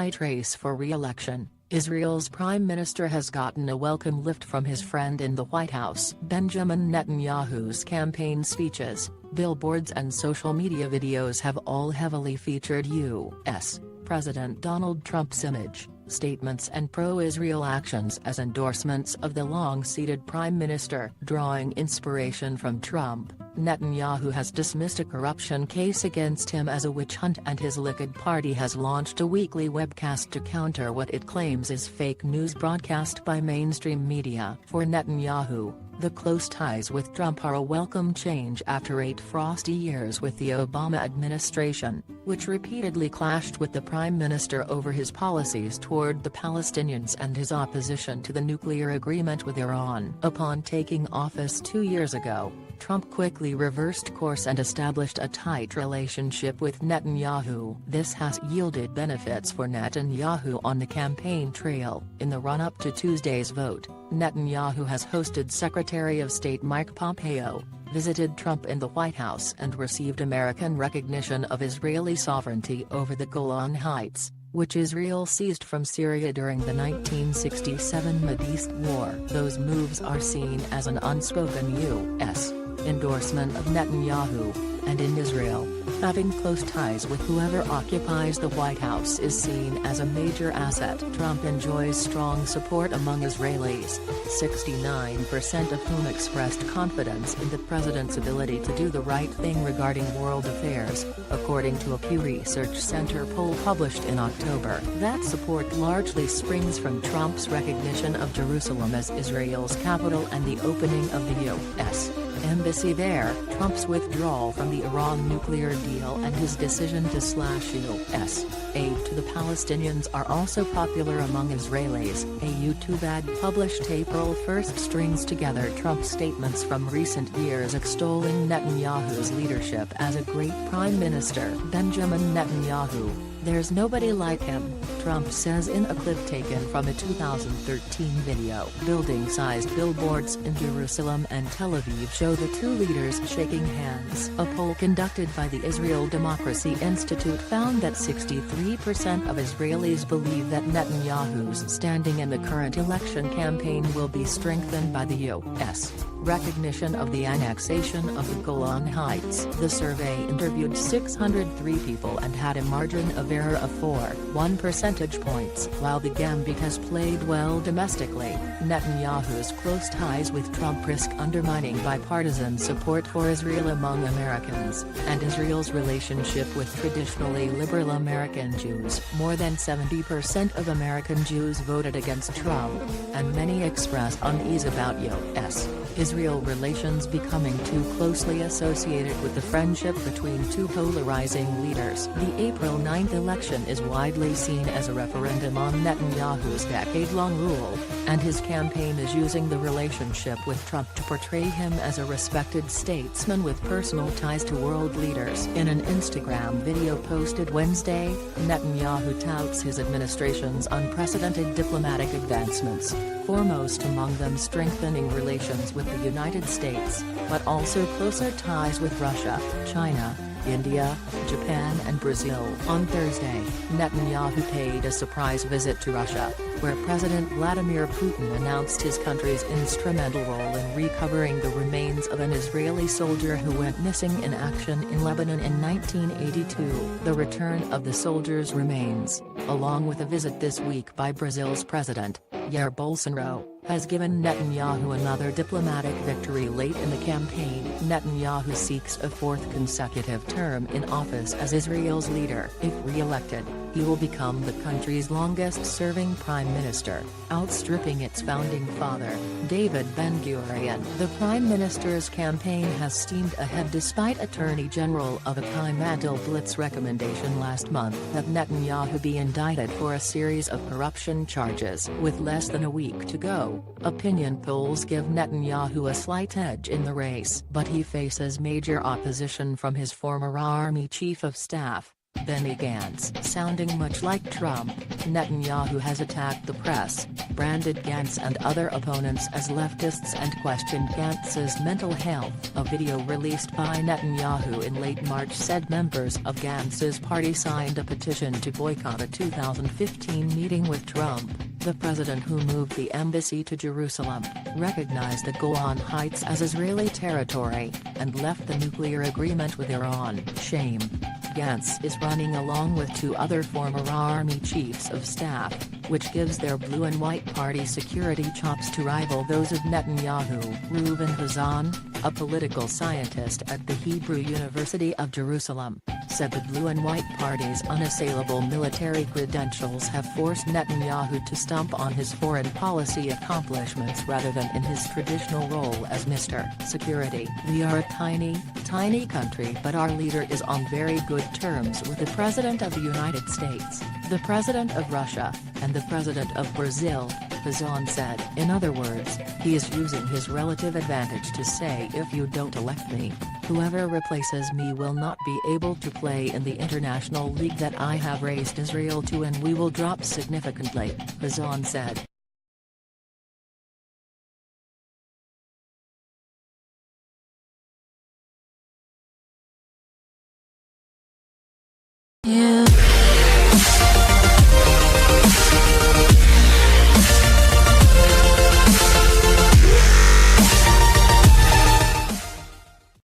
tight race for re-election, Israel's prime minister has gotten a welcome lift from his friend in the White House. Benjamin Netanyahu's campaign speeches, billboards and social media videos have all heavily featured U.S. President Donald Trump's image, statements and pro-Israel actions as endorsements of the long-seated prime minister. Drawing inspiration from Trump, Netanyahu has dismissed a corruption case against him as a witch hunt, and his Likud party has launched a weekly webcast to counter what it claims is fake news broadcast by mainstream media. For Netanyahu, the close ties with Trump are a welcome change after 8 frosty years with the Obama administration, which repeatedly clashed with the prime minister over his policies toward the Palestinians and his opposition to the nuclear agreement with Iran. Upon taking office 2 years ago, Trump quickly reversed course and established a tight relationship with Netanyahu. This has yielded benefits for Netanyahu on the campaign trail. In the run-up to Tuesday's vote, Netanyahu has hosted Secretary of State Mike Pompeo, visited Trump in the White House and received American recognition of Israeli sovereignty over the Golan Heights, which Israel seized from Syria during the 1967 Mideast War. Those moves are seen as an unspoken U.S. endorsement of Netanyahu, and in Israel, having close ties with whoever occupies the White House is seen as a major asset. Trump enjoys strong support among Israelis, 69% of whom expressed confidence in the president's ability to do the right thing regarding world affairs, according to a Pew Research Center poll published in October. That support largely springs from Trump's recognition of Jerusalem as Israel's capital and the opening of the U.S. embassy there, Trump's withdrawal from the Iran nuclear deal and his decision to slash U.S. aid to the Palestinians are also popular among Israelis. A YouTube ad published April 1 strings together Trump's statements from recent years extolling Netanyahu's leadership as a great prime minister. Benjamin Netanyahu, "There's nobody like him," Trump says in a clip taken from a 2013 video. Building-sized billboards in Jerusalem and Tel Aviv show the two leaders shaking hands. A poll conducted by the Israel Democracy Institute found that 63% of Israelis believe that Netanyahu's standing in the current election campaign will be strengthened by the U.S. recognition of the annexation of the Golan Heights. The survey interviewed 603 people and had a margin of error of 4.1 percentage points. While the gambit has played well domestically, Netanyahu's close ties with Trump risk undermining bipartisan support for Israel among Americans, and Israel's relationship with traditionally liberal American Jews. More than 70% of American Jews voted against Trump, and many expressed unease about U.S.-Israel relations becoming too closely associated with the friendship between two polarizing leaders. The April 9 election is widely seen as a referendum on Netanyahu's decade-long rule, and his campaign is using the relationship with Trump to portray him as a respected statesman with personal ties to world leaders. In an Instagram video posted Wednesday, Netanyahu touts his administration's unprecedented diplomatic advancements, foremost among them strengthening relations with the United States, but also closer ties with Russia, China, India, Japan and Brazil. On Thursday, Netanyahu paid a surprise visit to Russia, where President Vladimir Putin announced his country's instrumental role in recovering the remains of an Israeli soldier who went missing in action in Lebanon in 1982. The return of the soldier's remains, along with a visit this week by Brazil's President, Jair Bolsonaro, has given Netanyahu another diplomatic victory late in the campaign. Netanyahu seeks a fourth consecutive term in office as Israel's leader. If re-elected, he will become the country's longest-serving prime minister, outstripping its founding father, David Ben-Gurion. The prime minister's campaign has steamed ahead despite Attorney General of Akai Mandelblatt's recommendation last month that Netanyahu be indicted for a series of corruption charges. With less than a week to go, opinion polls give Netanyahu a slight edge in the race, but he faces major opposition from his former army chief of staff, Benny Gantz. Sounding much like Trump, Netanyahu has attacked the press, branded Gantz and other opponents as leftists and questioned Gantz's mental health. A video released by Netanyahu in late March said members of Gantz's party signed a petition to boycott a 2015 meeting with Trump, the president who moved the embassy to Jerusalem, recognized the Golan Heights as Israeli territory, and left the nuclear agreement with Iran. Shame. Gantz is running along with two other former army chiefs of staff, which gives their blue and white party security chops to rival those of Netanyahu. Reuven Hazan, a political scientist at the Hebrew University of Jerusalem, said the blue and white party's unassailable military credentials have forced Netanyahu to stump on his foreign policy accomplishments rather than in his traditional role as Mr. Security. We are a tiny country, but our leader is on very good terms with the President of the United States, the President of Russia, and the President of Brazil, Hazan said. In other words, he is using his relative advantage to say, if you don't elect me, whoever replaces me will not be able to play in the international league that I have raised Israel to, and we will drop significantly, Hazan said.